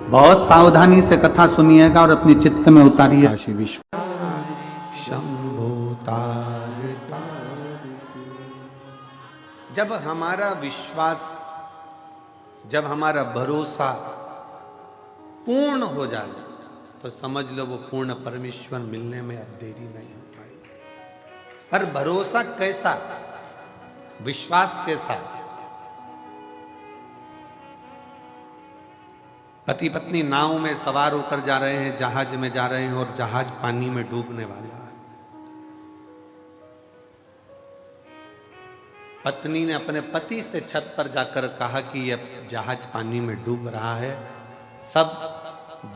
बहुत सावधानी से कथा सुनिएगा और अपने चित्त में उतारिए। काशी विश्व जब हमारा विश्वास, जब हमारा भरोसा पूर्ण हो जाए तो समझ लो वो पूर्ण परमेश्वर मिलने में अब देरी नहीं हो पाएगी। पर भरोसा कैसा, विश्वास कैसा? पति पत्नी नाव में सवार होकर जा रहे हैं, जहाज में जा रहे हैं और जहाज पानी में डूबने वाला है। पत्नी ने अपने पति से छत पर जाकर कहा कि यह जहाज पानी में डूब रहा है, सब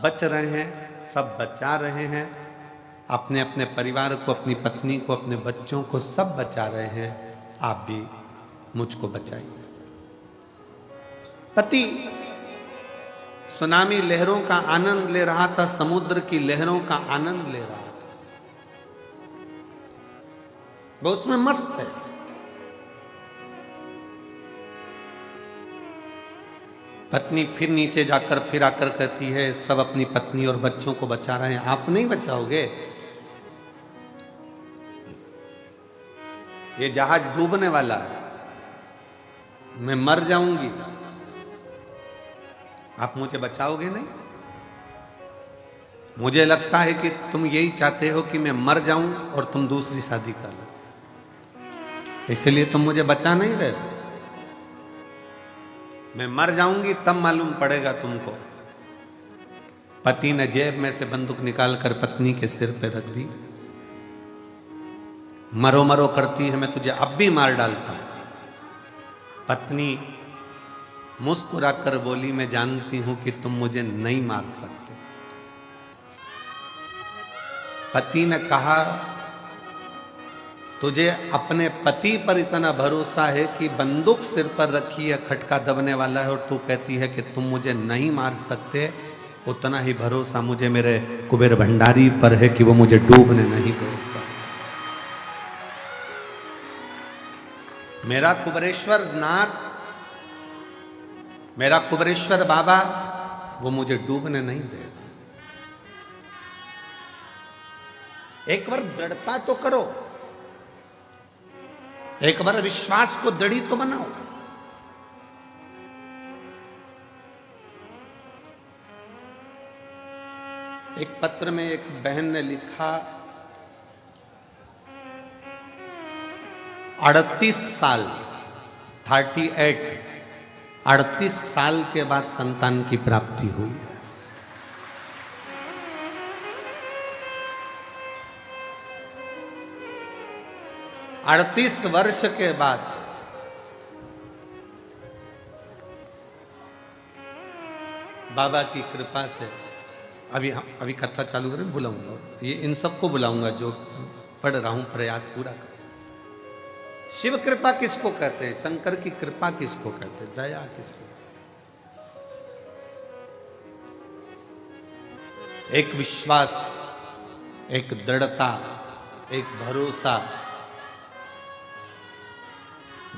बच रहे हैं, सब बचा रहे हैं, अपने अपने परिवार को, अपनी पत्नी को, अपने बच्चों को सब बचा रहे हैं, आप भी मुझको बचाइए। पति सुनामी लहरों का आनंद ले रहा था, समुद्र की लहरों का आनंद ले रहा था, वो उसमें मस्त है। पत्नी फिर नीचे जाकर फिर आकर कहती है, सब अपनी पत्नी और बच्चों को बचा रहे हैं, आप नहीं बचाओगे? ये जहाज डूबने वाला है, मैं मर जाऊंगी, आप मुझे बचाओगे नहीं? मुझे लगता है कि तुम यही चाहते हो कि मैं मर जाऊं और तुम दूसरी शादी कर लो, इसलिए तुम मुझे बचा नहीं रहे। मैं मर जाऊंगी तब मालूम पड़ेगा तुमको। पति ने जेब में से बंदूक निकालकर पत्नी के सिर पे रख दी। मरो मरो करती है, मैं तुझे अब भी मार डालता हूं। पत्नी मुस्कुराकर बोली, मैं जानती हूं कि तुम मुझे नहीं मार सकते। पति ने कहा, तुझे अपने पति पर इतना भरोसा है कि बंदूक सिर पर रखी है, खटका दबने वाला है, और तू कहती है कि तुम मुझे नहीं मार सकते। उतना ही भरोसा मुझे मेरे कुबेर भंडारी पर है कि वो मुझे डूबने नहीं दे सकते। मेरा कुबेरेश्वर नाथ, मेरा कुबेरेश्वर बाबा, वो मुझे डूबने नहीं देगा। एक बार दृढ़ता तो करो, एक बार विश्वास को दृढ़ी तो बनाओ। एक पत्र में एक बहन ने लिखा, 38 साल 38 साल के बाद संतान की प्राप्ति हुई है। अड़तीस वर्ष के बाद बाबा की कृपा से, अभी कथा चालू करें, बुलाऊंगा ये, इन सबको बुलाऊंगा जो पढ़ रहा हूं, प्रयास पूरा कर। शिव कृपा किसको कहते हैं? शंकर की कृपा किसको कहते हैं? दया किसको? एक विश्वास, एक दृढ़ता, एक भरोसा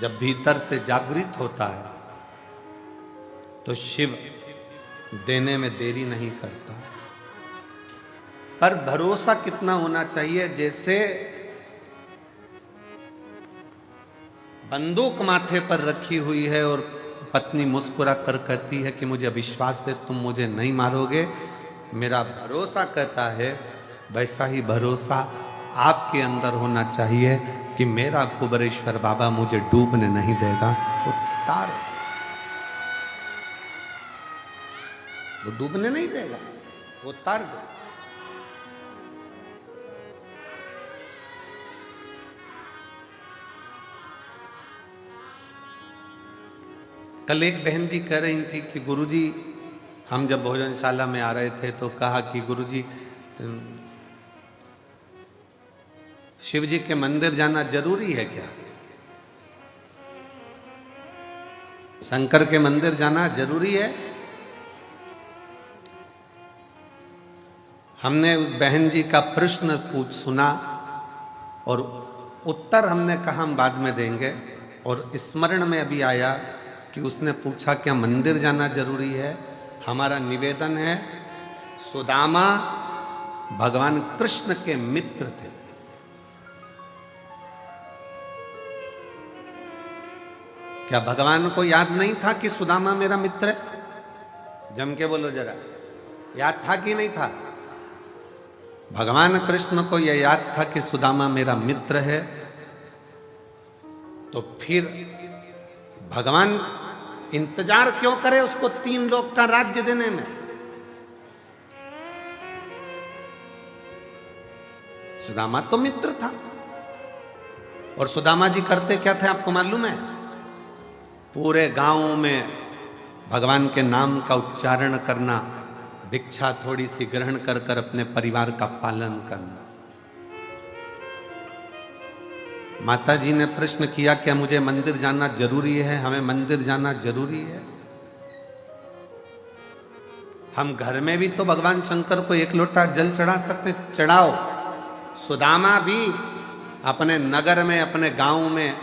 जब भीतर से जागृत होता है तो शिव देने में देरी नहीं करता। पर भरोसा कितना होना चाहिए? जैसे बंदूक माथे पर रखी हुई है और पत्नी मुस्कुरा कर कहती है कि मुझे विश्वास है तुम मुझे नहीं मारोगे, मेरा भरोसा कहता है, वैसा ही भरोसा आपके अंदर होना चाहिए कि मेरा कुबेरेश्वर बाबा मुझे डूबने नहीं देगा। वो तार, वो डूबने नहीं देगा, वो तार देगा। कल एक बहन जी कह रही थी कि गुरुजी, हम जब भोजनशाला में आ रहे थे तो कहा कि गुरुजी, शिव जी के मंदिर जाना जरूरी है क्या? शंकर के मंदिर जाना जरूरी है? हमने उस बहन जी का प्रश्न सुना और उत्तर हमने कहा हम बाद में देंगे, और स्मरण में अभी आया कि उसने पूछा क्या मंदिर जाना जरूरी है? हमारा निवेदन है, सुदामा भगवान कृष्ण के मित्र थे। क्या भगवान को याद नहीं था कि सुदामा मेरा मित्र है? जम के बोलो जरा, याद था कि नहीं था? भगवान कृष्ण को यह याद था कि सुदामा मेरा मित्र है, तो फिर भगवान इंतजार क्यों करे उसको 3 लोक का राज्य देने में? सुदामा तो मित्र था। और सुदामा जी करते क्या थे आपको मालूम है? पूरे गांव में भगवान के नाम का उच्चारण करना, भिक्षा थोड़ी सी ग्रहण कर कर अपने परिवार का पालन करना। माता जी ने प्रश्न किया, क्या मुझे मंदिर जाना जरूरी है? हमें मंदिर जाना जरूरी है? हम घर में भी तो भगवान शंकर को 1 लोटा जल चढ़ा सकते, चढ़ाओ। सुदामा भी अपने नगर में, अपने गांव में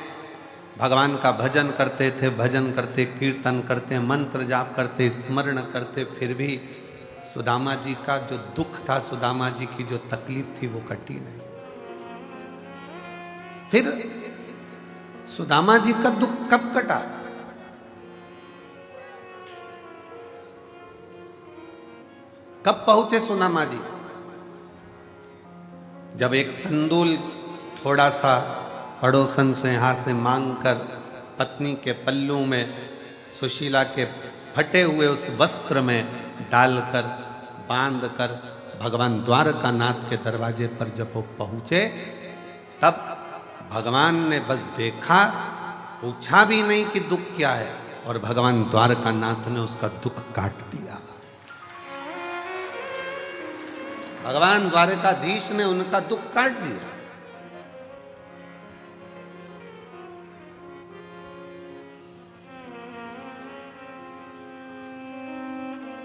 भगवान का भजन करते थे, भजन करते, कीर्तन करते, मंत्र जाप करते, स्मरण करते, फिर भी सुदामा जी का जो दुख था, सुदामा जी की जो तकलीफ थी, वो कटी नहीं। फिर सुदामा जी का दुख कब कटा? कब पहुंचे सुदामा जी? जब एक तंदूल थोड़ा सा पड़ोसन से हाथ से मांग कर पत्नी के पल्लू में, सुशीला के फटे हुए उस वस्त्र में डालकर, बांधकर भगवान द्वारकानाथ के दरवाजे पर जब वो पहुंचे, तब भगवान ने बस देखा, पूछा भी नहीं कि दुख क्या है, और भगवान द्वारकानाथ ने उसका दुख काट दिया। भगवान द्वारकाधीश ने उनका दुख काट दिया।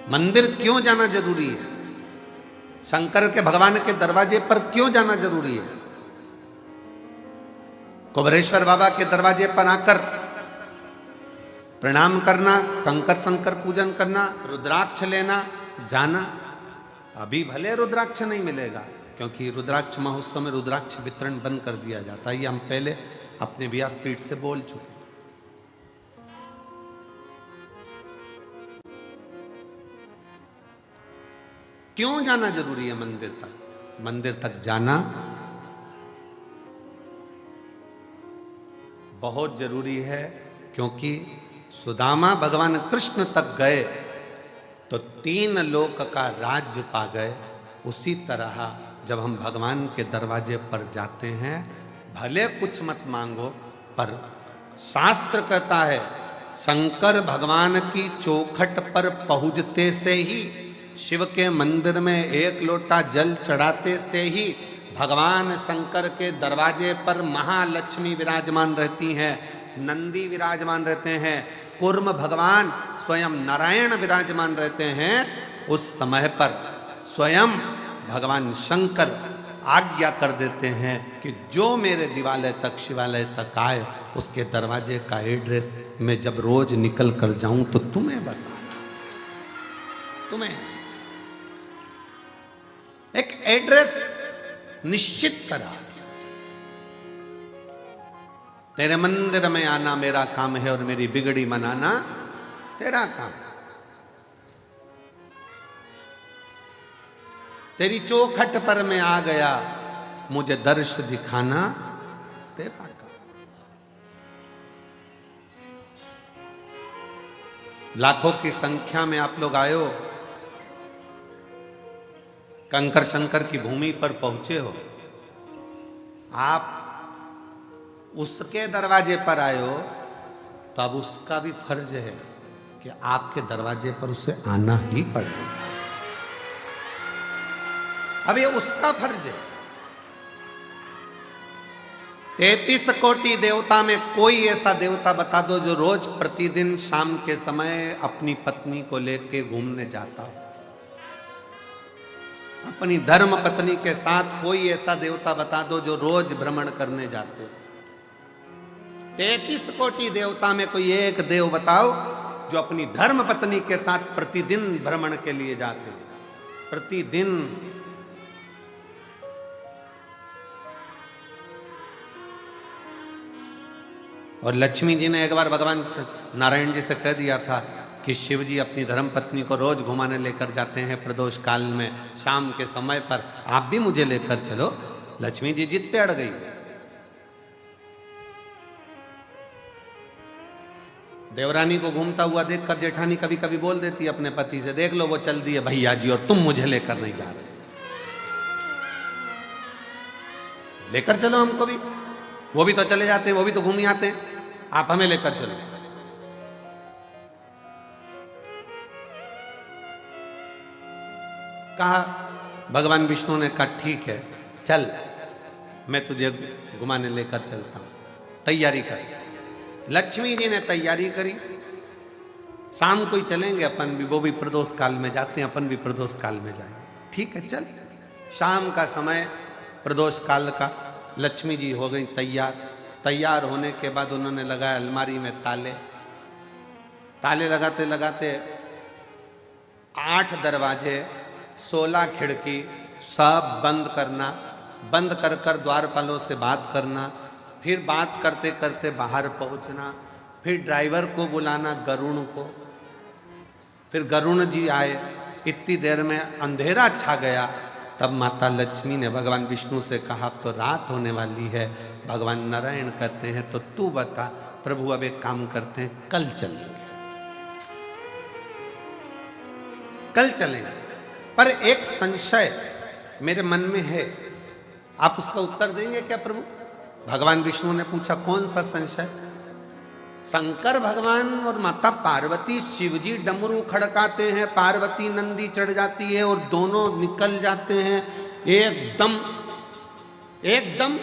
मंदिर क्यों जाना जरूरी है? शंकर के, भगवान के दरवाजे पर क्यों जाना जरूरी है? कुबेरेश्वर बाबा के दरवाजे पर आकर प्रणाम करना, कंकर शंकर पूजन करना, रुद्राक्ष लेना, जाना। अभी भले रुद्राक्ष नहीं मिलेगा, क्योंकि रुद्राक्ष महोत्सव में रुद्राक्ष वितरण बंद कर दिया जाता है। ये हम पहले अपने व्यासपीठ से बोल चुके। क्यों जाना जरूरी है मंदिर तक? मंदिर तक जाना बहुत जरूरी है, क्योंकि सुदामा भगवान कृष्ण तक गए तो 3 लोक का राज्य पा गए। उसी तरह जब हम भगवान के दरवाजे पर जाते हैं, भले कुछ मत मांगो, पर शास्त्र कहता है शंकर भगवान की चौखट पर पहुंचते से ही, शिव के मंदिर में 1 लोटा जल चढ़ाते से ही भगवान शंकर के दरवाजे पर महालक्ष्मी विराजमान रहती हैं, नंदी विराजमान रहते हैं, कूर्म भगवान स्वयं नारायण विराजमान रहते हैं। उस समय पर स्वयं भगवान शंकर आज्ञा कर देते हैं कि जो मेरे दिवालय तक, शिवालय तक आए, उसके दरवाजे का एड्रेस मैं जब रोज निकल कर जाऊं तो तुम्हें बताना। तुम्हें एक एड्रेस निश्चित करा, तेरे मंदिर में आना मेरा काम है और मेरी बिगड़ी मनाना तेरा काम। तेरी चौखट पर मैं आ गया, मुझे दर्श दिखाना तेरा काम। लाखों की संख्या में आप लोग आए हो, कंकर शंकर की भूमि पर पहुंचे हो, आप उसके दरवाजे पर आए हो, तो अब उसका भी फर्ज है कि आपके दरवाजे पर उसे आना ही पड़ेगा। अब ये उसका फर्ज है। 33 कोटि देवता में कोई ऐसा देवता बता दो जो रोज प्रतिदिन शाम के समय अपनी पत्नी को लेके घूमने जाता हो। अपनी धर्म पत्नी के साथ कोई ऐसा देवता बता दो जो रोज भ्रमण करने जाते हो। 33 कोटि देवता में कोई एक देव बताओ जो अपनी धर्म पत्नी के साथ प्रतिदिन भ्रमण के लिए जाते हैं, प्रतिदिन। और लक्ष्मी जी ने एक बार भगवान नारायण जी से कह दिया था कि शिव जी अपनी धर्म पत्नी को रोज घुमाने लेकर जाते हैं प्रदोष काल में, शाम के समय पर आप भी मुझे लेकर चलो। लक्ष्मी जी जिद पे अड़ गई। देवरानी को घूमता हुआ देखकर जेठानी कभी कभी बोल देती अपने पति से, देख लो वो चल दिए भैया जी और तुम मुझे लेकर नहीं जा रहे, लेकर चलो हमको भी, वो भी तो चले जाते हैं, वो भी तो घूम आते हैं, आप हमें लेकर चलो। कहा, भगवान विष्णु ने कहा ठीक है चल, मैं तुझे घुमाने लेकर चलता हूं, तैयारी कर। लक्ष्मी जी ने तैयारी करी, शाम को ही चलेंगे अपन भी, वो भी प्रदोष काल में जाते हैं, अपन भी प्रदोष काल में जाएंगे, ठीक है चल। शाम का समय प्रदोष काल का, लक्ष्मी जी हो गई तैयार। तैयार होने के बाद उन्होंने लगाया अलमारी में ताले। ताले लगाते लगाते 8 दरवाजे, 16 खिड़की सब बंद करना, बंद कर कर द्वारपालों से बात करना, फिर बात करते करते बाहर पहुंचना, फिर ड्राइवर को बुलाना गरुण को, फिर गरुण जी आए। इतनी देर में अंधेरा छा गया। तब माता लक्ष्मी ने भगवान विष्णु से कहा, अब तो रात होने वाली है। भगवान नारायण कहते हैं, तो तू बता प्रभु, अब एक काम करते हैं, कल चलेंगे, कल चलेंगे। पर एक संशय मेरे मन में है, आप उसका उत्तर देंगे क्या प्रभु? भगवान विष्णु ने पूछा, कौन सा संशय? शंकर भगवान और माता पार्वती, शिवजी डमरू खड़काते हैं, पार्वती नंदी चढ़ जाती है और दोनों निकल जाते हैं एकदम एकदम,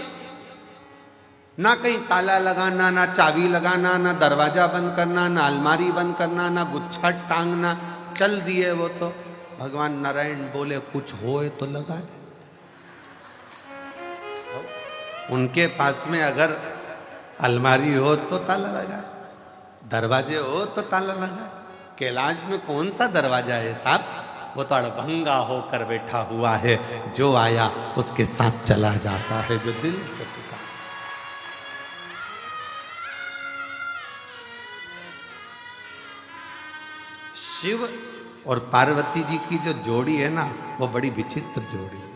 ना कहीं ताला लगाना, ना चाबी लगाना, ना दरवाजा बंद करना, ना अलमारी बंद करना, ना गुच्छा टांगना, चल दिए वो तो। भगवान नारायण बोले, कुछ होए तो लगाए। उनके पास में अगर अलमारी हो तो ताला लगाए, दरवाजे हो तो ताला लगाए। कैलाश में कौन सा दरवाजा है साहब? वो तो अड़भंगा होकर बैठा हुआ है, जो आया उसके साथ चला जाता है, जो दिल से पुकार। शिव और पार्वती जी की जो जोड़ी है ना, वो बड़ी विचित्र जोड़ी है।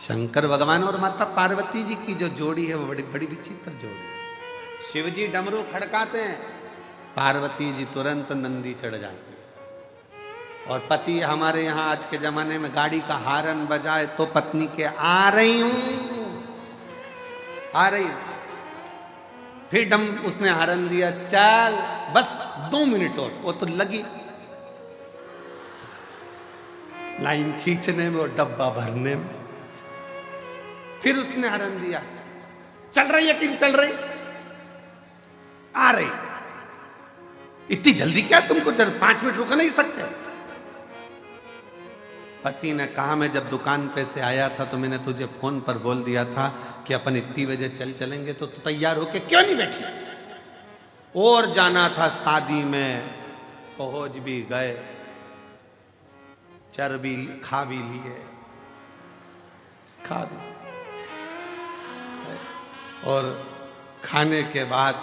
शंकर भगवान और माता पार्वती जी की जो जोड़ी है, वो बड़ी बड़ी विचित्र जोड़ी है। शिव जी डमरू खड़काते हैं, पार्वती जी तुरंत नंदी चढ़ जाती है। और पति हमारे यहाँ आज के जमाने में गाड़ी का हारन बजाए तो पत्नी के आ रही हूं, आ रही हूं, फिर उसने हारन दिया, चल बस 2 मिनट और, वो तो लगी लाइन खींचने में और डब्बा भरने में। फिर उसने हरन दिया, चल रही है कि चल रही, आ रही, इतनी जल्दी क्या तुमको? 5 मिनट रुक नहीं सकते? पति ने कहा, मैं जब दुकान पे से आया था तो मैंने तुझे फोन पर बोल दिया था कि अपन इतनी बजे चलेंगे, तो तैयार होके क्यों नहीं बैठी? और जाना था शादी में, पहुंच भी गए, चर्बी खा भी लिए, खा भी, और खाने के बाद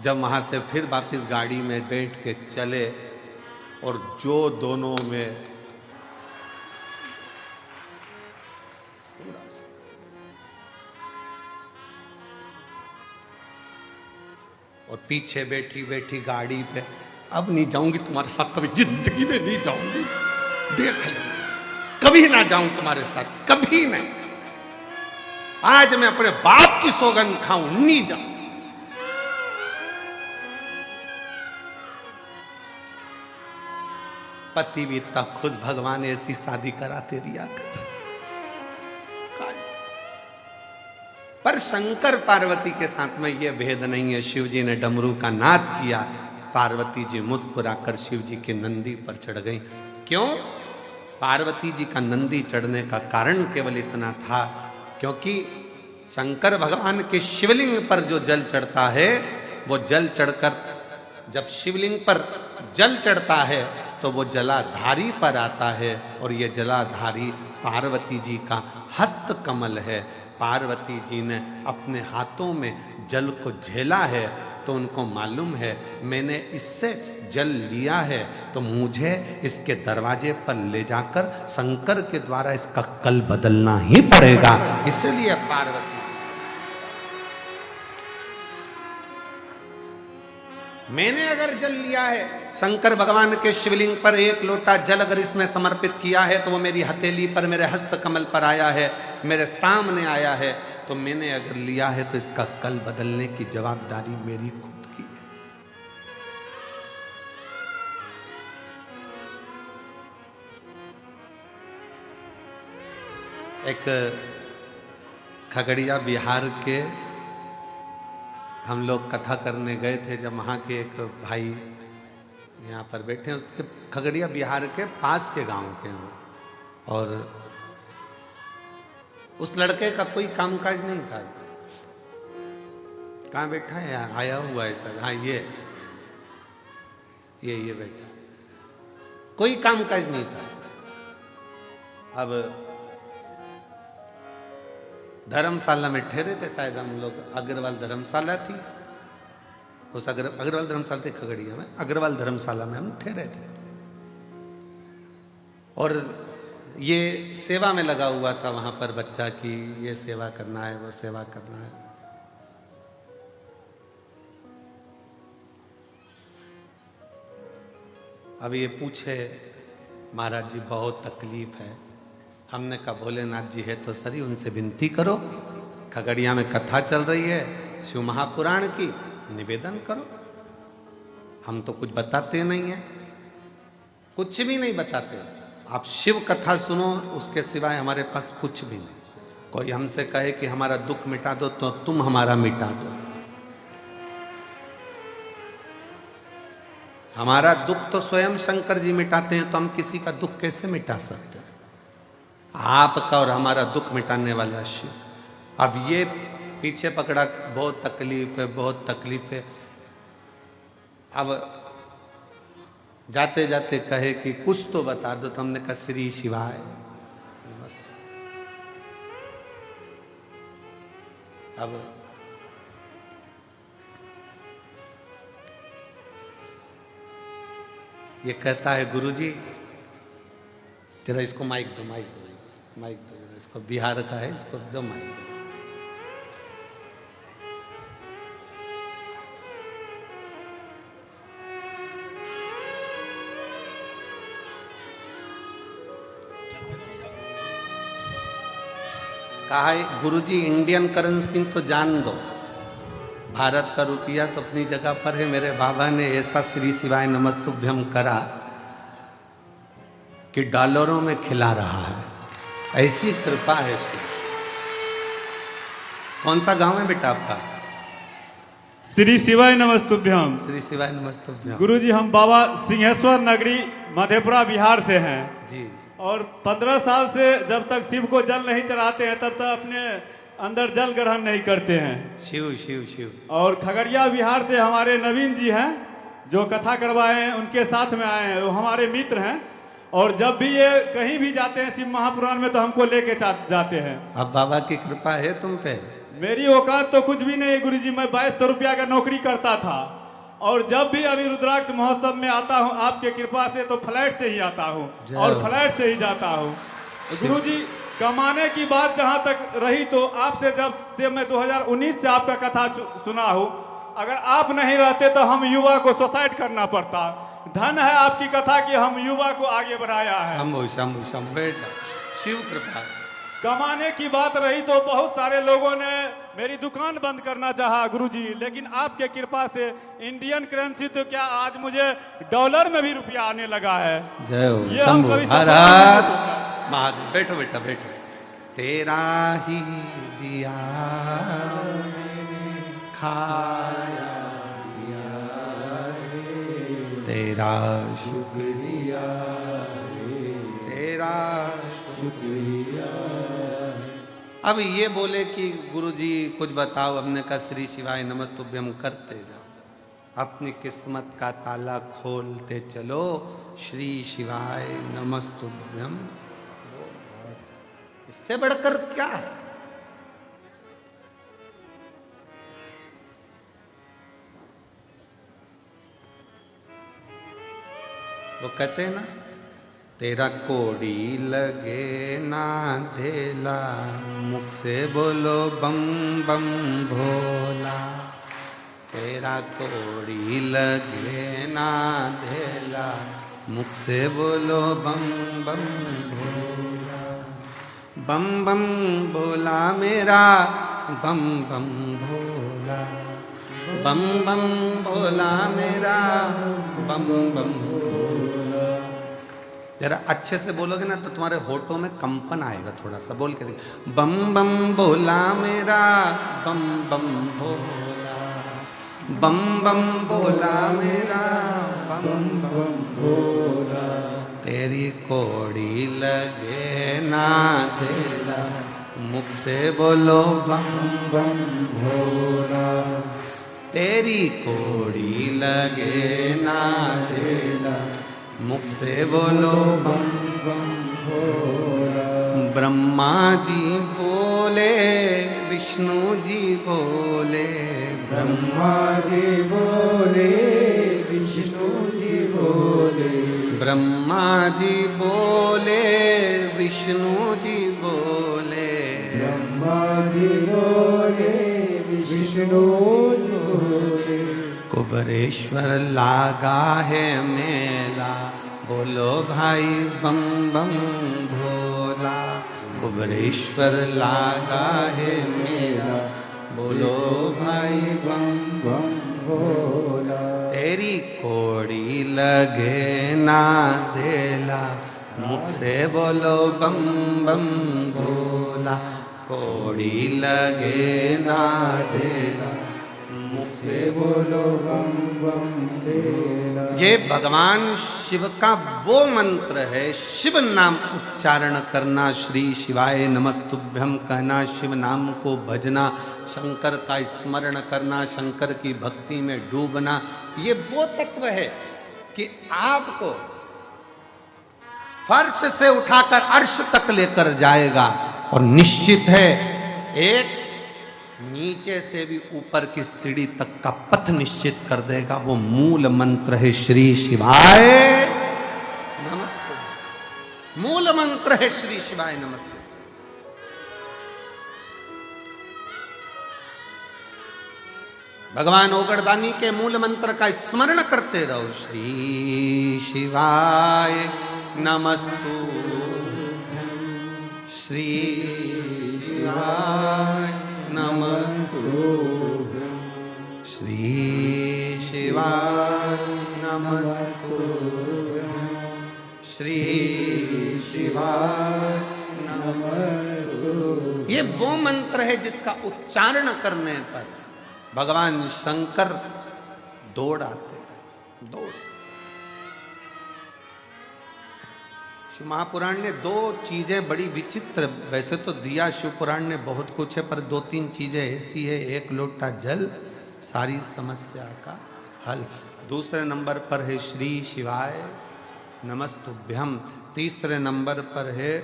जब वहां से फिर वापस गाड़ी में बैठ के चले, और जो दोनों में और पीछे बैठी बैठी गाड़ी पे, अब नहीं जाऊंगी तुम्हारे साथ, कभी जिंदगी में नहीं जाऊंगी, देख ले, कभी ना जाऊं तुम्हारे साथ, कभी नहीं। आज मैं अपने बाप की सौगंध खाऊं, नहीं जाऊं। पति भी इतना खुश, भगवान ऐसी शादी कराते रिया कर। पर शंकर पार्वती के साथ में यह भेद नहीं है। शिव जी ने डमरू का नाद किया, पार्वती जी मुस्कुराकर शिव जी के नंदी पर चढ़ गई। क्यों? पार्वती जी का नंदी चढ़ने का कारण केवल इतना था, क्योंकि शंकर भगवान के शिवलिंग पर जो जल चढ़ता है, वो जल चढ़कर जब शिवलिंग पर जल चढ़ता है तो वो जलाधारी पर आता है, और ये जलाधारी पार्वती जी का हस्त कमल है। पार्वती जी ने अपने हाथों में जल को झेला है, तो उनको मालूम है मैंने इससे जल लिया है, तो मुझे इसके दरवाजे पर ले जाकर शंकर के द्वारा इसका कल बदलना ही पड़ेगा। इसलिए पार्वती, मैंने अगर जल लिया है, शंकर भगवान के शिवलिंग पर एक लोटा जल अगर इसमें समर्पित किया है, तो वो मेरी हथेली पर, मेरे हस्त कमल पर आया है, मेरे सामने आया है, तो मैंने अगर लिया है तो इसका कल बदलने की जवाबदारी मेरी खुद की है। एक खगड़िया बिहार के हम लोग कथा करने गए थे, जब वहाँ के एक भाई यहाँ पर बैठे हैं, उसके खगड़िया बिहार के पास के गांव के हैं, और उस लड़के का कोई कामकाज नहीं था। कहाँ बैठा है? आया हुआ है सर। हाँ, ये बैठा, कोई कामकाज नहीं था। अब धर्मशाला में ठहरे थे शायद हम लोग, अग्रवाल धर्मशाला थी, उस अग्रवाल धर्मशाला थी खगड़िया में, अग्रवाल धर्मशाला में हम ठहरे थे, और ये सेवा में लगा हुआ था वहां पर बच्चा की ये सेवा करना है, वो सेवा करना है। अब ये पूछे महाराज जी बहुत तकलीफ है। हमने कहा भोलेनाथ जी है तो सरी, उनसे विनती करो, खगड़िया में कथा चल रही है शिव महापुराण की, निवेदन करो। हम तो कुछ बताते नहीं है, कुछ भी नहीं बताते। आप शिव कथा सुनो, उसके सिवाय हमारे पास कुछ भी नहीं। कोई हमसे कहे कि हमारा दुख मिटा दो, तो तुम हमारा मिटा दो। हमारा दुख तो स्वयं शंकर जी मिटाते हैं, तो हम किसी का दुख कैसे मिटा सकते हैं? आपका और हमारा दुख मिटाने वाला शिव। अब ये पीछे पकड़ा, बहुत तकलीफ है, बहुत तकलीफ है। अब जाते जाते कहे कि कुछ तो बता दो, तो हमने कहा श्री शिवाय नमस्ते। अब ये कहता है गुरुजी तेरा इसको माइक दो, माइक दो, माइक दो, इसको बिहार का है, इसको दो माइक दो। कहा है गुरुजी इंडियन करेंसी तो जान दो, भारत का रुपया तो अपनी जगह पर है। मेरे बाबा ने ऐसा श्री शिवाय नमस्तुभ्यम करा कि डॉलरों में खिला रहा है, ऐसी कृपा है। कौन सा गांव है बेटा आपका? श्री शिवाय नमस्तुभ्यम। श्री शिवाय नमस्तुभ्यम। गुरुजी हम बाबा सिंहेश्वर नगरी मधेपुरा बिहार से हैं जी, और 15 साल से जब तक शिव को जल नहीं चढ़ाते हैं तब तक अपने अंदर जल ग्रहण नहीं करते हैं। शिव शिव शिव। और खगड़िया बिहार से हमारे नवीन जी हैं जो कथा करवाए हैं, उनके साथ में आए हैं, वो हमारे मित्र हैं। और जब भी ये कहीं भी जाते हैं शिव महापुराण में तो हमको लेके जाते हैं। अब बाबा की कृपा है तुम पे? मेरी औकात तो कुछ भी नहीं गुरुजी, मैं 2200 रुपया का नौकरी करता था, और जब भी अभी रुद्राक्ष महोत्सव में आता हूँ आपके कृपा से तो फ्लैट से ही आता हूँ और फ्लैट से ही जाता हूँ। गुरुजी कमाने की बात जहाँ तक रही तो आपसे जब से मैं 2019 से आपका कथा सुना हूँ, अगर आप नहीं रहते तो हम युवा को सुसाइड करना पड़ता। धन है आपकी कथा कि हम युवा को आगे बढ़ाया है। शंभु शंभु शंभु बेटा, शिव कृपा। कमाने की बात रही तो बहुत सारे लोगों ने मेरी दुकान बंद करना चाहा गुरुजी, लेकिन आपके कृपा से इंडियन करेंसी तो क्या आज मुझे डॉलर में भी रुपया आने लगा है। जय हो ये हम कभी हर हर महादेव। बैठो बेटा बैठो। तेरा ही दिया खाया तेरा शुक्रिया, तेरा शुक्रिया। अब ये बोले कि गुरुजी कुछ बताओ, हमने कहा श्री शिवाय नमस्तुभ्यम करते जाओ। अपनी किस्मत का ताला खोलते चलो। श्री शिवाय नमस्तुभ्यम। इससे बढ़कर क्या है? वो कहते हैं ना, तेरा कोड़ी लगे ना धेला, मुख से बोलो बम बम भोला। तेरा कोड़ी लगे ना धेला, मुख से बोलो बम बम भोला। बम बम भोला मेरा, बम बम भोला। बम बम भोला मेरा, बम बम भोला। जरा अच्छे से बोलोगे ना तो तुम्हारे होठों में कंपन आएगा। थोड़ा सा बोल के देखिए, बम बम भोला मेरा, बम बम भोला। बम बम भोला मेरा, बम बम भोला। तेरी कोड़ी लगे ना धेला, मुख से बोलो बम बम भोला। तेरी कोड़ी लगे ना धेला, मुख से बोलो बम बम भोला। ब्रह्मा जी बोले, विष्णु जी बोले। ब्रह्मा जी बोले, विष्णु जी बोले। ब्रह्मा जी बोले, विष्णु जी बोले। ब्रह्मा जी बोले, विष्णु जी बोले। कुबरेश्वर लागा है मेला, बोलो भाई बम बम भोला। कुबरेश्वर लागा है मेला, बोलो भाई बम बम भोला। तेरी कोड़ी लगे ना धेला, मुख से बोलो बम बम भोला। कोड़ी लगे ना धेला, मुख से बोलो बम बम भोला। ये भगवान शिव का वो मंत्र है। शिव नाम उच्चारण करना, श्री शिवाय नमस्तुभ्यम कहना, शिव नाम को भजना, शंकर का स्मरण करना, शंकर की भक्ति में डूबना। ये वो तत्व है कि आपको फर्श से उठाकर अर्श तक लेकर जाएगा। और निश्चित है एक नीचे से भी ऊपर की सीढ़ी तक का पथ निश्चित कर देगा। वो मूल मंत्र है श्री शिवाय नमस्ते। मूल मंत्र है श्री शिवाय नमस्ते। भगवान ओगरदानी के मूल मंत्र का स्मरण करते रहो। श्री शिवाय नमस्तु, श्री शिवाय नमस्तु, श्री शिवाय नमस्तु, श्री शिवाय नमस्तु। ये वो मंत्र है जिसका उच्चारण करने पर भगवान शंकर दौड़ आते। दौड़। शिव महापुराण ने दो चीजें बड़ी विचित्र, वैसे तो दिया शिव पुराण ने बहुत कुछ है, पर दो तीन चीजें ऐसी है। एक लोटा जल, सारी समस्या का हल। दूसरे नंबर पर है श्री शिवाय नमस्तुभ्यम। तीसरे नंबर पर है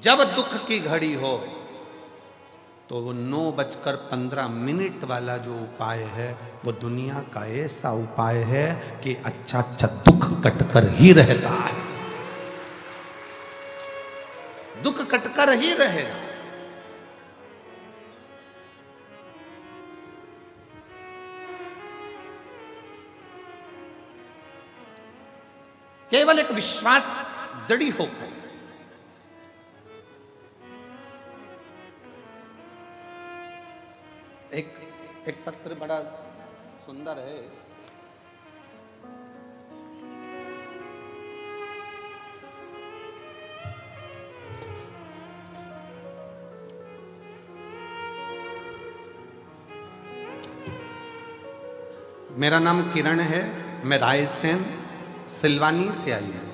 जब दुख की घड़ी हो तो वो 9:15 वाला जो उपाय है वो दुनिया का ऐसा उपाय है कि अच्छा अच्छा दुख कटकर ही रहता है। दुख कटकर ही रहेगा। केवल एक विश्वास दृढ़ होकर। एक पत्र बड़ा सुंदर है। मेरा नाम किरण है, मैं रायसेन सिलवानी से आई हूं।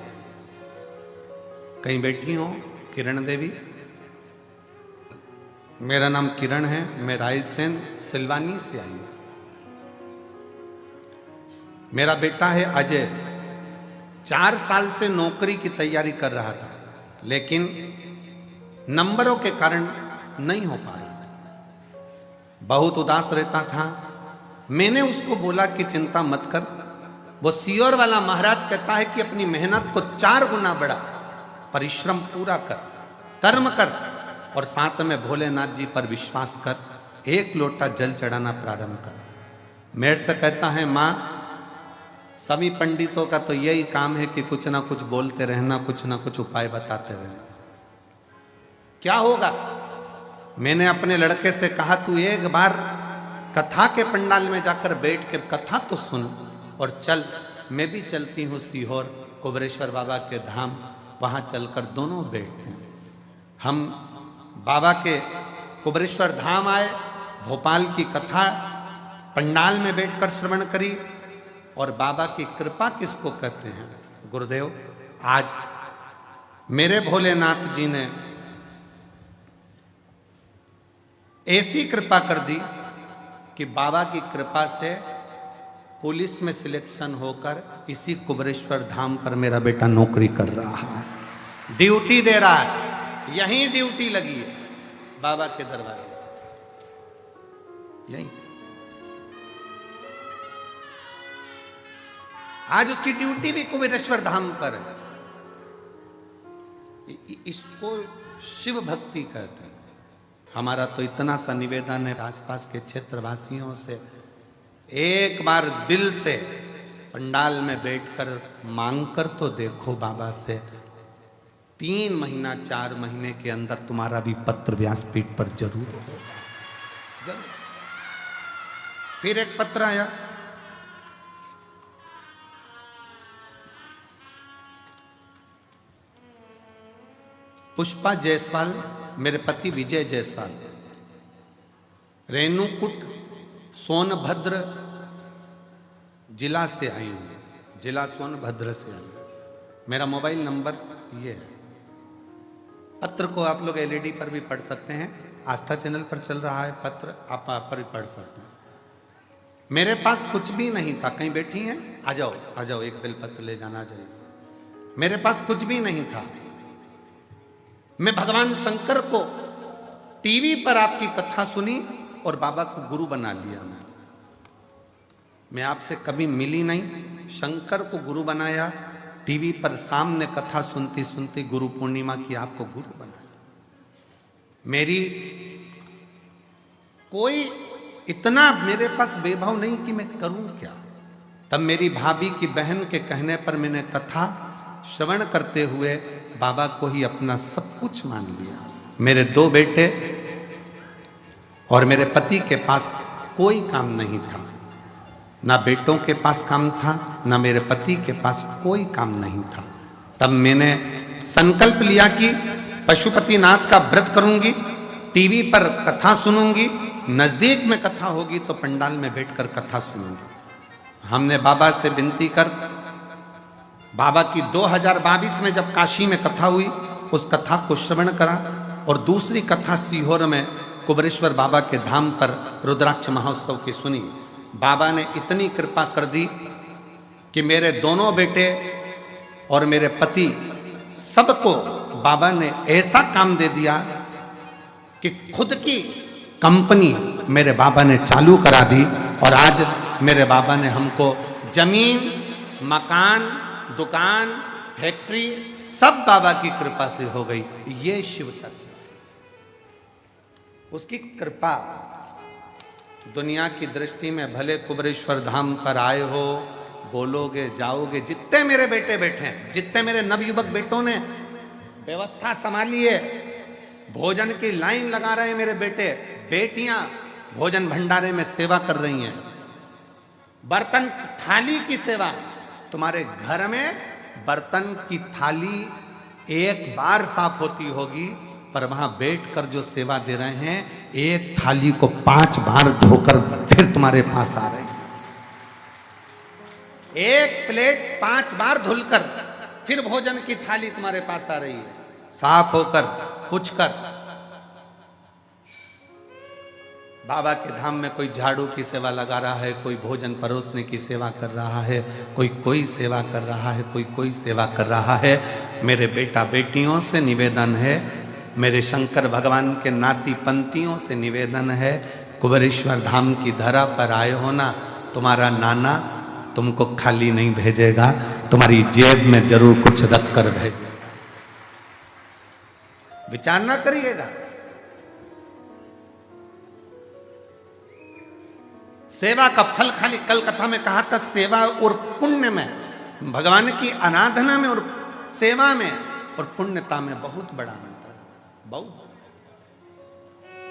कहीं बैठी हो किरण देवी? मेरा नाम किरण है, मैं रायसेन सिलवानी से आई हूं। मेरा बेटा है अजय, 4 साल से नौकरी की तैयारी कर रहा था, लेकिन नंबरों के कारण नहीं हो पा रहा था। बहुत उदास रहता था। मैंने उसको बोला कि चिंता मत कर, वो सीओर वाला महाराज कहता है कि अपनी मेहनत को 4 गुना बढ़ा, परिश्रम पूरा कर, कर्म कर और साथ में भोलेनाथ जी पर विश्वास कर, 1 लोटा जल चढ़ाना प्रारंभ कर। मेरे से कहता है माँ, सभी पंडितों का तो यही काम है कि कुछ ना कुछ बोलते रहना, कुछ ना कुछ उपाय बताते रहना, क्या होगा? मैंने अपने लड़के से कहा तू एक बार कथा के पंडाल में जाकर बैठ कर कथा तो सुन और चल। मैं भी चलती हूँ सीहोर कुबरेश्वर बाबा के धाम, वहां चलकर दोनों बैठते हैं। हम बाबा के कुबरेश्वर धाम आए, भोपाल की कथा पंडाल में बैठकर श्रवण करी। और बाबा की कृपा किसको कहते हैं? गुरुदेव, आज मेरे भोलेनाथ जी ने ऐसी कृपा कर दी कि बाबा की कृपा से पुलिस में सिलेक्शन होकर इसी कुबरेश्वर धाम पर मेरा बेटा नौकरी कर रहा है, ड्यूटी दे रहा है। यहीं ड्यूटी लगी है बाबा के दरबार में, यहीं। आज उसकी ड्यूटी भी कुबेरेश्वर धाम पर है। इसको शिव भक्ति कहते हैं। हमारा तो इतना सा निवेदन है आसपास के क्षेत्रवासियों से, एक बार दिल से पंडाल में बैठकर मांगकर तो देखो बाबा से, 3 महीना 4 महीने के अंदर तुम्हारा भी पत्र व्यासपीठ पर जरूर होगा, जरूर। फिर एक पत्र आया, पुष्पा जायसवाल, मेरे पति विजय जायसवाल, रेणुकूट सोनभद्र जिला से आई हूँ, जिला सोनभद्र से आई हूँ। मेरा मोबाइल नंबर ये है। पत्र को आप लोग एलईडी पर भी पढ़ सकते हैं, आस्था चैनल पर चल रहा है पत्र, आप पर भी पढ़ सकते हैं। मेरे पास कुछ भी नहीं था। कहीं बैठी हैं? आ जाओ आ जाओ, एक बेलपत्र ले जाना चाहिए। मेरे पास कुछ भी नहीं था। मैं भगवान शंकर को टीवी पर आपकी कथा सुनी और बाबा को गुरु बना लिया। मैं आपसे कभी मिली नहीं, शंकर को गुरु बनाया, टीवी पर सामने कथा सुनती सुनती गुरु पूर्णिमा की आपको गुरु बनाया। मेरी कोई इतना मेरे पास वैभव नहीं कि मैं करूं क्या। तब मेरी भाभी की बहन के कहने पर मैंने कथा श्रवण करते हुए बाबा को ही अपना सब कुछ मान लिया। मेरे 2 बेटे और मेरे पति के पास कोई काम नहीं था, ना बेटों के पास काम था, ना मेरे पति के पास कोई काम नहीं था। तब मैंने संकल्प लिया कि पशुपतिनाथ का व्रत करूंगी, टीवी पर कथा सुनूंगी, नजदीक में कथा होगी तो पंडाल में बैठकर कथा सुनूंगी। हमने बाबा से विनती कर, बाबा की 2022 में जब काशी में कथा हुई, उस कथा को श्रवण करा और दूसरी कथा सीहोर में कुबरेश्वर बाबा के धाम पर रुद्राक्ष महोत्सव की सुनी। बाबा ने इतनी कृपा कर दी कि मेरे दोनों बेटे और मेरे पति सबको बाबा ने ऐसा काम दे दिया कि खुद की कंपनी मेरे बाबा ने चालू करा दी। और आज मेरे बाबा ने हमको जमीन, मकान, दुकान, फैक्ट्री सब बाबा की कृपा से हो गई। ये शिव तत्व, उसकी कृपा। दुनिया की दृष्टि में भले कुबरेश्वर धाम पर आए हो, बोलोगे जाओगे, जितने मेरे बेटे बैठे हैं, जितने मेरे नवयुवक बेटों ने व्यवस्था संभाली है, भोजन की लाइन लगा रहे हैं मेरे बेटे, बेटियां भोजन भंडारे में सेवा कर रही हैं, बर्तन थाली की सेवा। तुम्हारे घर में बर्तन की थाली एक बार साफ होती होगी, पर वहां बैठकर जो सेवा दे रहे हैं, एक थाली को 5 बार धोकर फिर तुम्हारे पास आ रहे हैं। एक प्लेट 5 बार धुलकर फिर भोजन की थाली तुम्हारे पास आ रही है, साफ होकर, पुछकर। बाबा के धाम में कोई झाड़ू की सेवा लगा रहा है, कोई भोजन परोसने की सेवा कर रहा है, कोई सेवा कर रहा है, कोई सेवा कर रहा है। मेरे बेटा बेटियों से निवेदन है, मेरे शंकर भगवान के नाती पंथियों से निवेदन है, कुबेरेश्वर धाम की धरा पर आए हो ना, तुम्हारा नाना तुमको खाली नहीं भेजेगा, तुम्हारी जेब में जरूर कुछ रख कर भेजेगा। विचार ना करिएगा। सेवा का फल खाली कल कथा में कहा था, सेवा और पुण्य में, भगवान की आराधना में और सेवा में और पुण्यता में बहुत बड़ा अंतर है,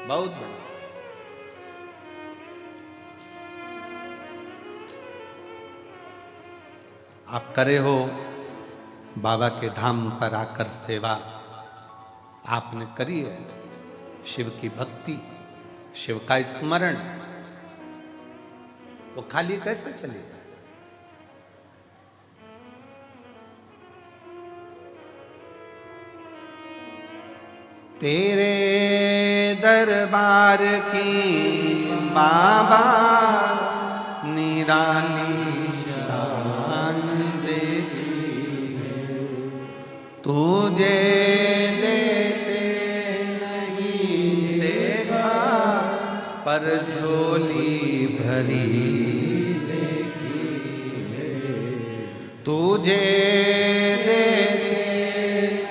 बहुत बड़ा। आप करे हो बाबा के धाम पर आकर सेवा, आपने करी है शिव की भक्ति, शिव का स्मरण, वो खाली कैसे चली जाए? तेरे दरबार की बाबा निराली शान देखी है, तुझे देते नहीं देखा, पर झोली भरी देखी है, तुझे देते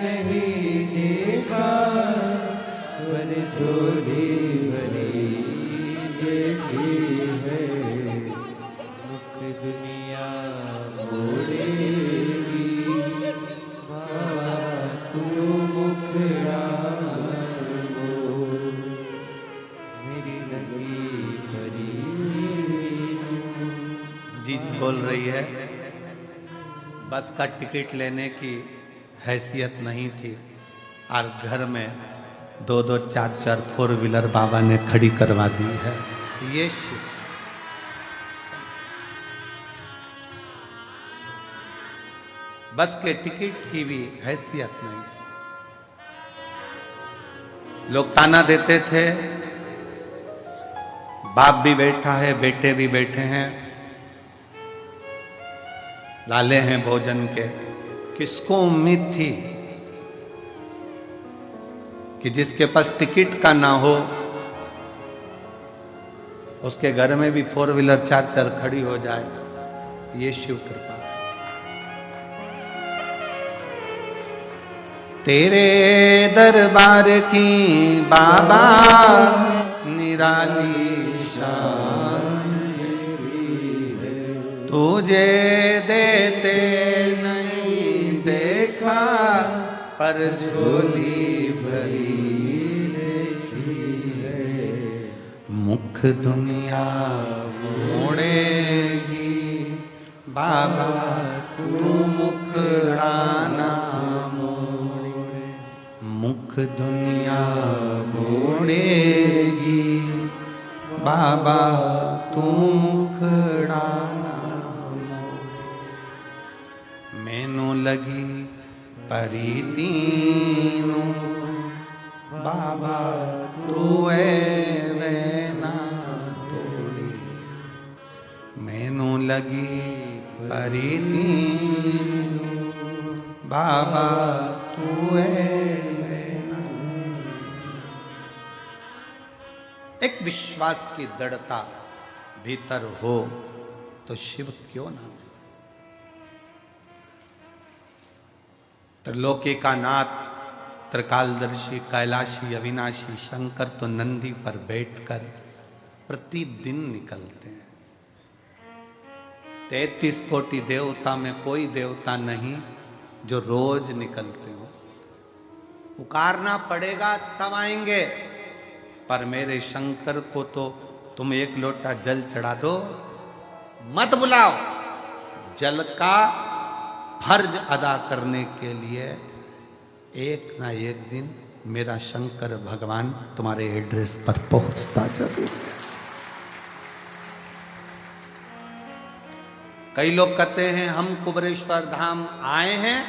नहीं देखा, पर झोली भरी देखी है। मुख दुनिया मोड़ेगी बाबा, तू मुखड़ा मेरी लगी भरी। जी बोल रही है, बस का टिकट लेने की हैसियत नहीं थी और घर में 2-2 4-4 4 व्हीलर बाबा ने खड़ी करवा दी है। ये बस के टिकट की भी हैसियत नहीं थी। लोग ताना देते थे, बाप भी बैठा है, बेटे भी बैठे हैं, लाले हैं भोजन के। किसको उम्मीद थी कि जिसके पास टिकट का ना हो उसके घर में भी 4 व्हीलर 4-4 खड़ी हो जाए? ये शिव कृपा। तेरे दरबार की बाबा निराली शान, तुझे देते नहीं देखा, पर झोली भरी देखी है। मुख दुनिया मोड़ेगी बाबा, तू मुखड़ाना मोड़े। मुख दुनिया मोड़ेगी बाबा, तू मुखड़ाना मोड़े। मैनू लगी परीतीनू बाबा, तू वैना तोड़ी। मैनू लगी परीतीनू बाबा, तू वैना। एक विश्वास की दृढ़ता भीतर हो तो शिव क्यों ना? त्रिलोकी का नाथ, त्रिकालदर्शी, कैलाशी, अविनाशी शंकर तो नंदी पर बैठकर प्रतिदिन निकलते हैं। 33 कोटि देवता में कोई देवता नहीं जो रोज निकलते हो। पुकारना पड़ेगा तब आएंगे, पर मेरे शंकर को तो तुम एक लोटा जल चढ़ा दो, मत बुलाओ। जल का फर्ज अदा करने के लिए एक ना एक दिन मेरा शंकर भगवान तुम्हारे एड्रेस पर पहुंचता जरूर है। कई लोग कहते हैं हम कुबेरेश्वर धाम आए हैं,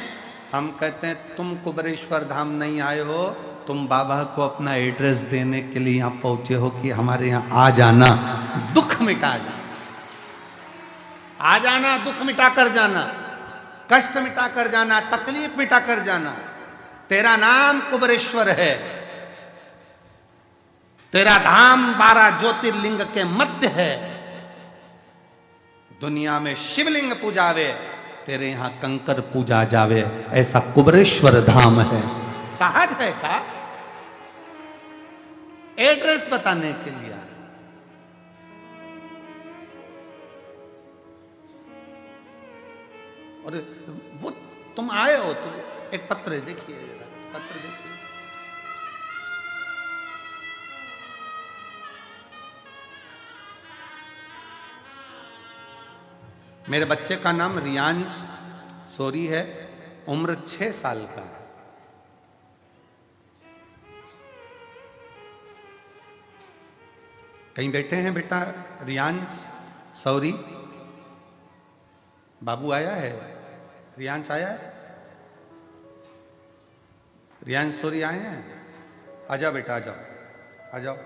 हम कहते हैं तुम कुबेरेश्वर धाम नहीं आए हो, तुम बाबा को अपना एड्रेस देने के लिए यहां पहुंचे हो कि हमारे यहां आ जाना, दुख मिटा जाना, आ जाना, दुख मिटा कर जाना, कष्ट मिटा कर जाना, तकलीफ मिटा कर जाना। तेरा नाम कुबरेश्वर है, तेरा धाम 12 ज्योतिर्लिंग के मध्य है। दुनिया में शिवलिंग पूजावे, तेरे यहां कंकर पूजा जावे, ऐसा कुबरेश्वर धाम है। सहज है का एड्रेस बताने के लिए आए। और वो तुम आए हो तो एक पत्र देखिए, पत्र देखिए। मेरे बच्चे का नाम रियांश सोरी है, उम्र 6 साल का है। कहीं बैठे हैं बेटा रियांश सौरी? बाबू आया है? रियांश आया है? रियांश सौरी आए हैं? आ जाओ बेटा, आ जाओ, आ जाओ।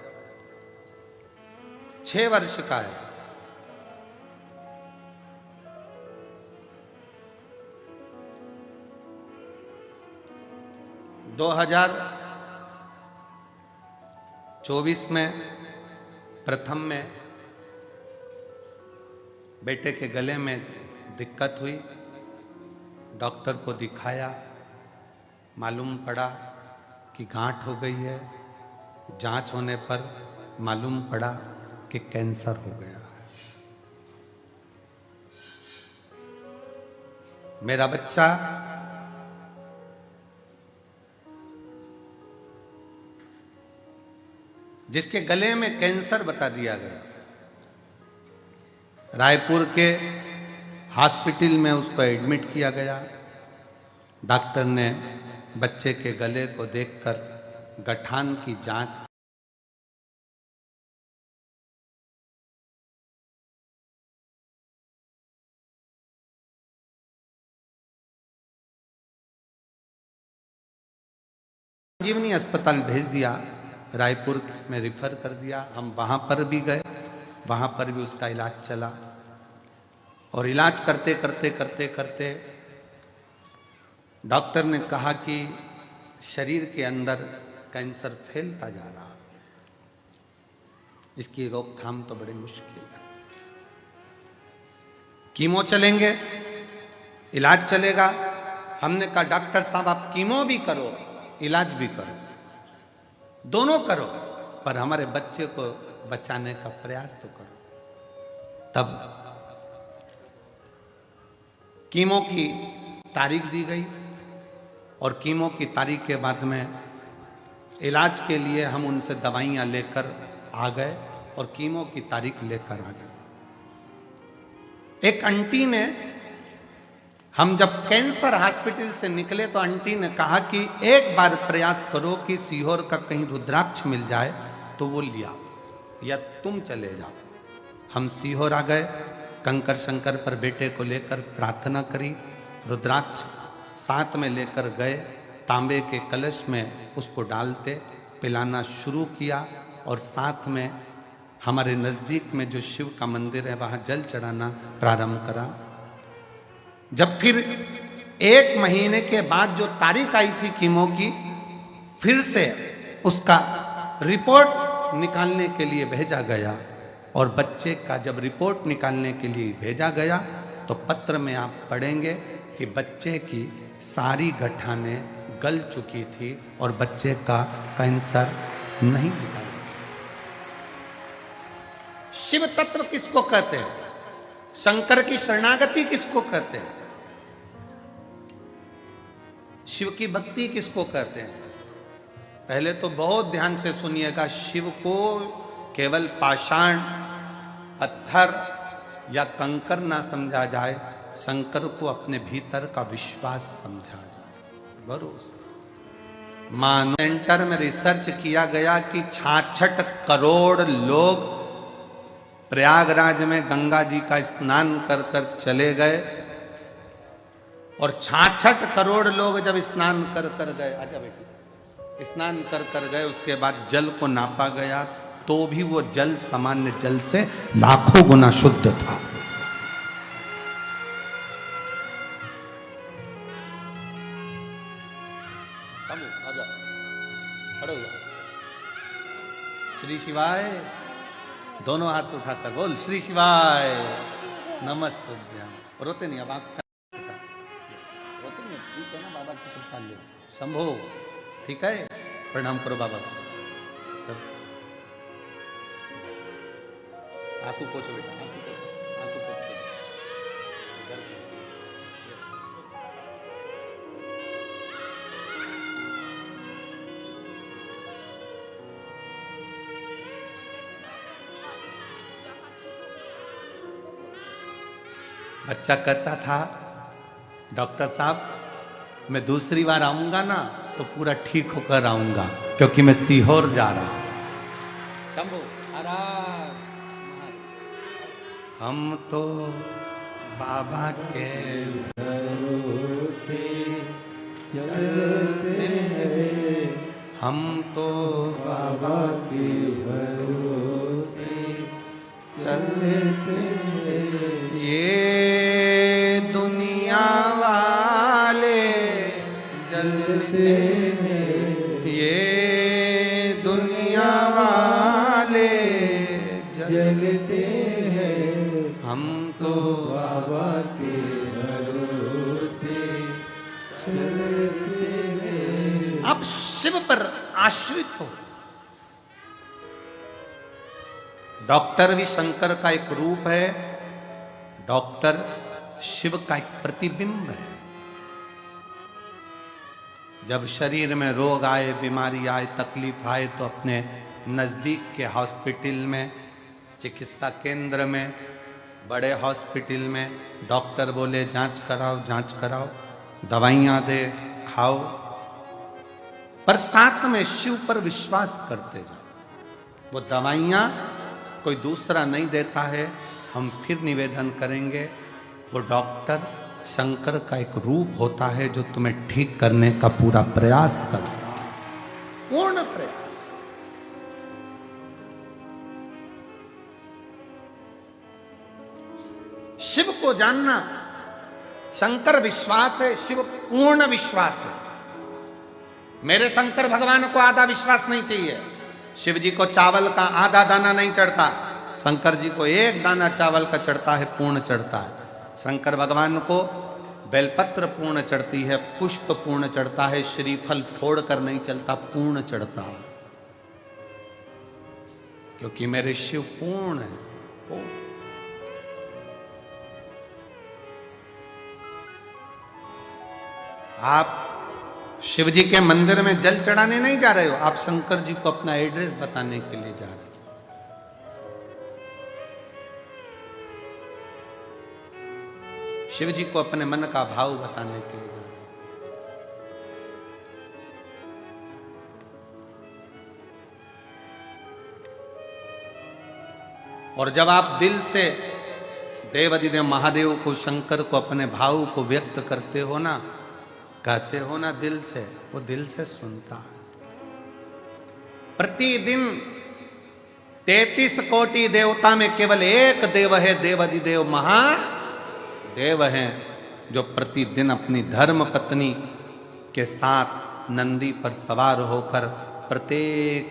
6 वर्ष का है। - 2024 में प्रथम में बेटे के गले में दिक्कत हुई, डॉक्टर को दिखाया, मालूम पड़ा कि गांठ हो गई है। जांच होने पर मालूम पड़ा कि कैंसर हो गया। मेरा बच्चा जिसके गले में कैंसर बता दिया गया, रायपुर के हॉस्पिटल में उसको एडमिट किया गया। डॉक्टर ने बच्चे के गले को देखकर गठान की जांच जीवनी अस्पताल भेज दिया, रायपुर में रिफर कर दिया। हम वहां पर भी गए, वहां पर भी उसका इलाज चला। और इलाज करते करते करते करते डॉक्टर ने कहा कि शरीर के अंदर कैंसर फैलता जा रहा, इसकी रोकथाम तो बड़ी मुश्किल है। कीमो चलेंगे, इलाज चलेगा। हमने कहा डॉक्टर साहब आप कीमो भी करो, इलाज भी करो, दोनों करो, पर हमारे बच्चे को बचाने का प्रयास तो करो। तब कीमो की तारीख दी गई और कीमो की तारीख के बाद में इलाज के लिए हम उनसे दवाइयां लेकर आ गए और कीमो की तारीख लेकर आ गए। एक आंटी ने, हम जब कैंसर हॉस्पिटल से निकले तो आंटी ने कहा कि एक बार प्रयास करो कि सीहोर का कहीं रुद्राक्ष मिल जाए तो वो लिया या तुम चले जाओ। हम सीहोर आ गए, कंकर शंकर पर बेटे को लेकर प्रार्थना करी, रुद्राक्ष साथ में लेकर गए, तांबे के कलश में उसको डालते पिलाना शुरू किया और साथ में हमारे नज़दीक में जो शिव का मंदिर है वहाँ जल चढ़ाना प्रारंभ करा। जब फिर 1 महीने के बाद जो तारीख आई थी कीमो की, फिर से उसका रिपोर्ट निकालने के लिए भेजा गया और बच्चे का जब रिपोर्ट निकालने के लिए भेजा गया तो पत्र में आप पढ़ेंगे कि बच्चे की सारी गठानें गल चुकी थी और बच्चे का कैंसर नहीं निकाला। शिव तत्व किसको कहते हैं? शंकर की शरणागति किसको कहते हैं? शिव की भक्ति किसको कहते हैं? पहले तो बहुत ध्यान से सुनिएगा, शिव को केवल पाषाण पत्थर या कंकर ना समझा जाए, शंकर को अपने भीतर का विश्वास समझा जाए, भरोसा। मानो सेंटर में रिसर्च किया गया कि 66 करोड़ लोग प्रयागराज में गंगा जी का स्नान कर कर चले गए और 66 करोड़ लोग जब स्नान कर कर गए, आजा बेटी, स्नान कर कर गए, उसके बाद जल को नापा गया तो भी वो जल सामान्य जल से लाखों गुना शुद्ध था। श्री शिवाय, दोनों हाथ उठाकर बोल श्री शिवाय नमस्तुभ्यं। रोते नहीं, अब आँख रोते नहीं, ठीक है ना, बाबा की कृपा ले। शंभो, ठीक है, प्रणाम करो बाबा को। चलो आंसू पोछो बेटा, आंसू पोछो, आंसू पोछ के बच्चा कहता था डॉक्टर साहब मैं दूसरी बार आऊंगा ना तो पूरा ठीक होकर आऊंगा, क्योंकि मैं सीहोर जा रहा हूं। शंभू हम तो बाबा के भरोसे चलते हैं, हम तो बाबा के भरोसे चलते हैं। ये दुनिया वाले जलते हैं, ये दुनिया वाले जलते हैं, हम तो बाबा के भरोसे चलते हैं। आप शिव पर आश्रित हो। डॉक्टर भी शंकर का एक रूप है, डॉक्टर शिव का एक प्रतिबिंब है। जब शरीर में रोग आए, बीमारी आए, तकलीफ आए तो अपने नजदीक के हॉस्पिटल में, चिकित्सा केंद्र में, बड़े हॉस्पिटल में डॉक्टर बोले जांच कराओ, जांच कराओ, दवाइयां दे, खाओ, पर साथ में शिव पर विश्वास करते जाओ। वो दवाइयां कोई दूसरा नहीं देता है। हम फिर निवेदन करेंगे, वो डॉक्टर शंकर का एक रूप होता है जो तुम्हें ठीक करने का पूरा प्रयास करता है, पूर्ण प्रयास। शिव को जानना, शंकर विश्वास है, शिव पूर्ण विश्वास है। मेरे शंकर भगवान को आधा विश्वास नहीं चाहिए। शिव जी को चावल का आधा दाना नहीं चढ़ता, शंकर जी को एक दाना चावल का चढ़ता है, पूर्ण चढ़ता है। शंकर भगवान को बेलपत्र पूर्ण चढ़ती है, पुष्प पूर्ण चढ़ता है, श्रीफल फोड़ कर नहीं चलता, पूर्ण चढ़ता है, क्योंकि मेरे शिव पूर्ण है। आप शिव जी के मंदिर में जल चढ़ाने नहीं जा रहे हो, आप शंकर जी को अपना एड्रेस बताने के लिए जा रहे हो। शिव जी को अपने मन का भाव बताने के लिए जा रहे हो। और जब आप दिल से देवाधिदेव महादेव को, शंकर को, अपने भाव को व्यक्त करते हो ना, कहते हो ना दिल से, वो दिल से सुनता है। प्रतिदिन 33 कोटि देवता में केवल एक देव है, देवाधिदेव महादेव हैं, जो प्रतिदिन अपनी धर्म पत्नी के साथ नंदी पर सवार होकर प्रत्येक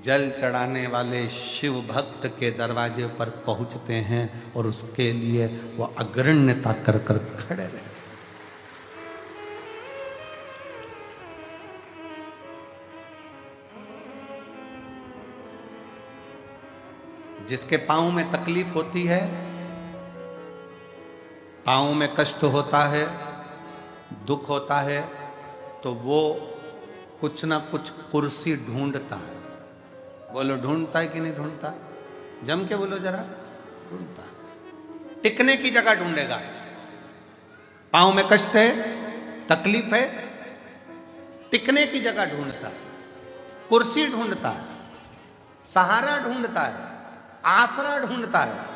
जल चढ़ाने वाले शिव भक्त के दरवाजे पर पहुंचते हैं और उसके लिए वो अग्रण्यता कर कर खड़े रहते हैं। जिसके पांव में तकलीफ होती है, पांव में कष्ट होता है, दुख होता है, तो वो कुछ ना कुछ कुर्सी ढूंढता है। बोलो ढूंढता है कि नहीं ढूंढता? जम के बोलो जरा, ढूंढता है। टिकने की जगह ढूंढेगा। पांव में कष्ट है, तकलीफ है, टिकने की जगह ढूंढता है, कुर्सी ढूंढता है, सहारा ढूंढता है, आसरा ढूंढता है।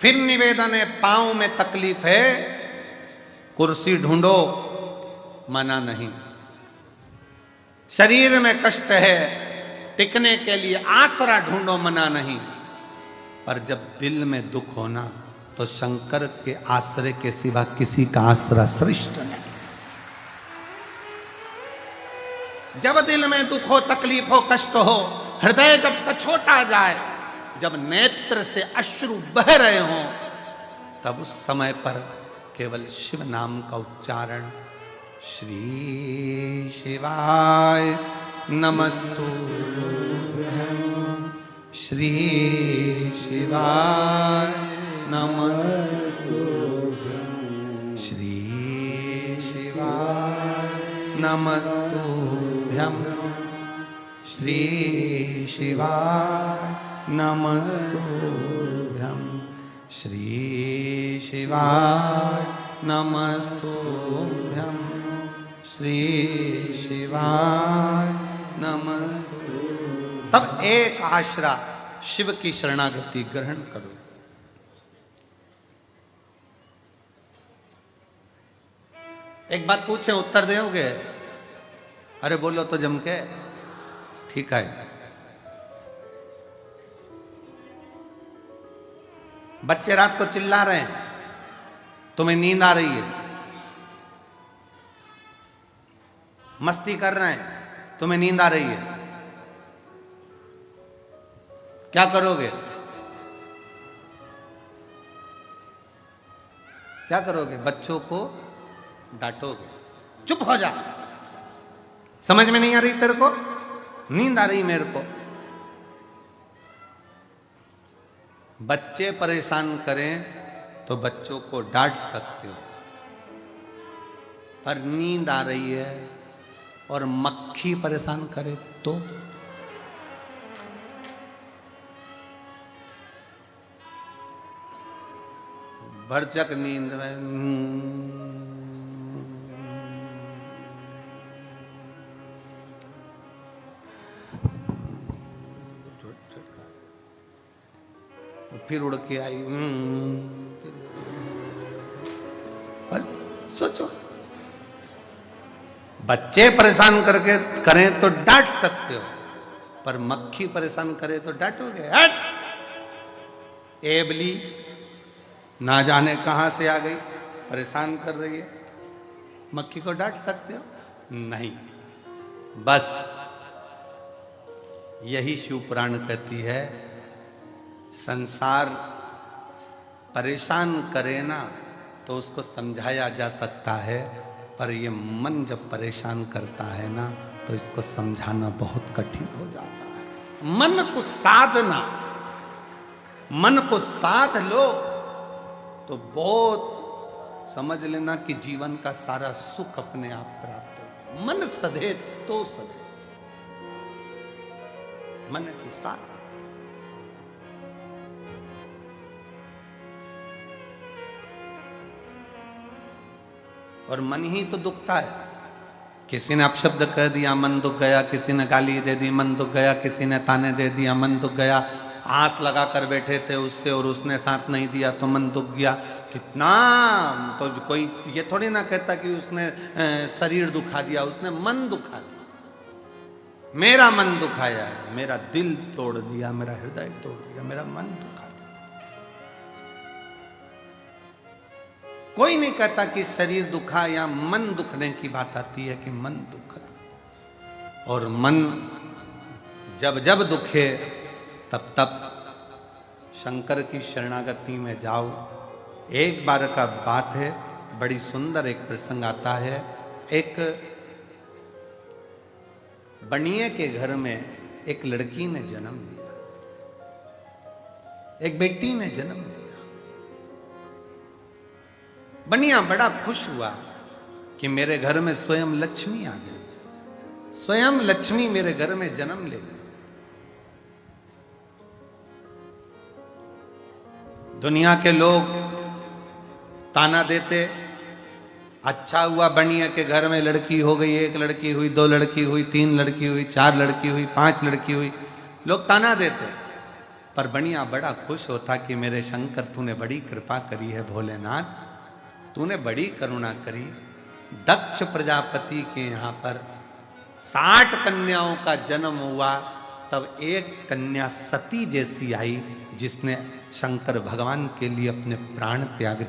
फिर निवेदन है, पांव में तकलीफ है, कुर्सी ढूंढो, मना नहीं। शरीर में कष्ट है, टिकने के लिए आसरा ढूंढो, मना नहीं। पर जब दिल में दुख होना तो शंकर के आश्रय के सिवा किसी का आसरा श्रेष्ठ नहीं। जब दिल में दुख हो, तकलीफ हो, कष्ट हो, हृदय जब कछोटा जाए, जब नेत्र से अश्रु बह रहे हों, तब उस समय पर केवल शिव नाम का उच्चारण, श्री शिवाय नमस्तुभ्यं, श्री शिवाय नमस्तुभ्यं, श्री शिवाय नमस्तुभ्यं, श्री शिवाय नमस्तुभ्यं, श्री शिवाय नमस्तुभ्यं, श्री शिवाय नमस्तुभ्यं। तब एक आश्रा शिव की शरणागति ग्रहण करो। एक बात पूछे, उत्तर दोगे? अरे बोलो तो जम के। ठीक है। बच्चे रात को चिल्ला रहे हैं, तुम्हें नींद आ रही है, मस्ती कर रहे हैं, तुम्हें नींद आ रही है, क्या करोगे? क्या करोगे? बच्चों को डांटोगे, चुप हो जा, समझ में नहीं आ रही तेरे को, नींद आ रही मेरे को। बच्चे परेशान करें तो बच्चों को डांट सकते हो, पर नींद आ रही है और मक्खी परेशान करे तो? भरचक नींद में फिर उड़ के आई। सोचो, बच्चे परेशान करके करें तो डांट सकते हो, पर मक्खी परेशान करे तो डांटोगे? हट! एबली ना जाने कहां से आ गई, परेशान कर रही है, मक्खी को डांट सकते हो? नहीं। बस यही शिव पुराण कहती है, संसार परेशान करे ना तो उसको समझाया जा सकता है, पर ये मन जब परेशान करता है ना तो इसको समझाना बहुत कठिन हो जाता है। मन को साधना, मन को साध लो तो बहुत समझ लेना कि जीवन का सारा सुख अपने आप प्राप्त हो। मन सधे तो सधे, मन की साथ। और मन ही तो दुखता है। किसी ने अपशब्द कह दिया, मन दुख गया, किसी ने गाली दे दी, मन दुख गया, किसी ने ताने दे दिया, मन दुख गया, आस लगा कर बैठे थे उससे और उसने साथ नहीं दिया तो मन दुख गया। कितना तो कोई ये थोड़ी ना कहता कि उसने शरीर दुखा दिया, उसने मन दुखा दिया। मेरा मन दुखाया है, मेरा दिल तोड़ दिया, मेरा हृदय तोड़ दिया, मेरा मन दुखा दिया। कोई नहीं कहता कि शरीर दुखा या मन दुखने की बात आती है कि मन दुखा। और मन जब जब दुखे तब तब शंकर की शरणागति में जाओ। एक बार का बात है, बड़ी सुंदर एक प्रसंग आता है। एक बनिए के घर में एक लड़की ने जन्म लिया, एक बेटी ने जन्म लिया। बनिया बड़ा खुश हुआ कि मेरे घर में स्वयं लक्ष्मी आ गई, स्वयं लक्ष्मी मेरे घर में जन्म ले गई। दुनिया के लोग ताना देते, अच्छा हुआ बनिया के घर में लड़की हो गई, एक लड़की हुई, दो लड़की हुई, तीन लड़की हुई, चार लड़की हुई, पांच लड़की हुई, लोग ताना देते। पर बनिया बड़ा खुश होता कि मेरे शंकर तूने बड़ी कृपा करी है, भोलेनाथ तूने बड़ी करुणा करी, दक्ष प्रजापति के यहाँ पर 60 कन्याओं का जन्म हुआ, तब एक कन्या सती जैसी आई जिसने शंकर भगवान के लिए अपने प्राण त्याग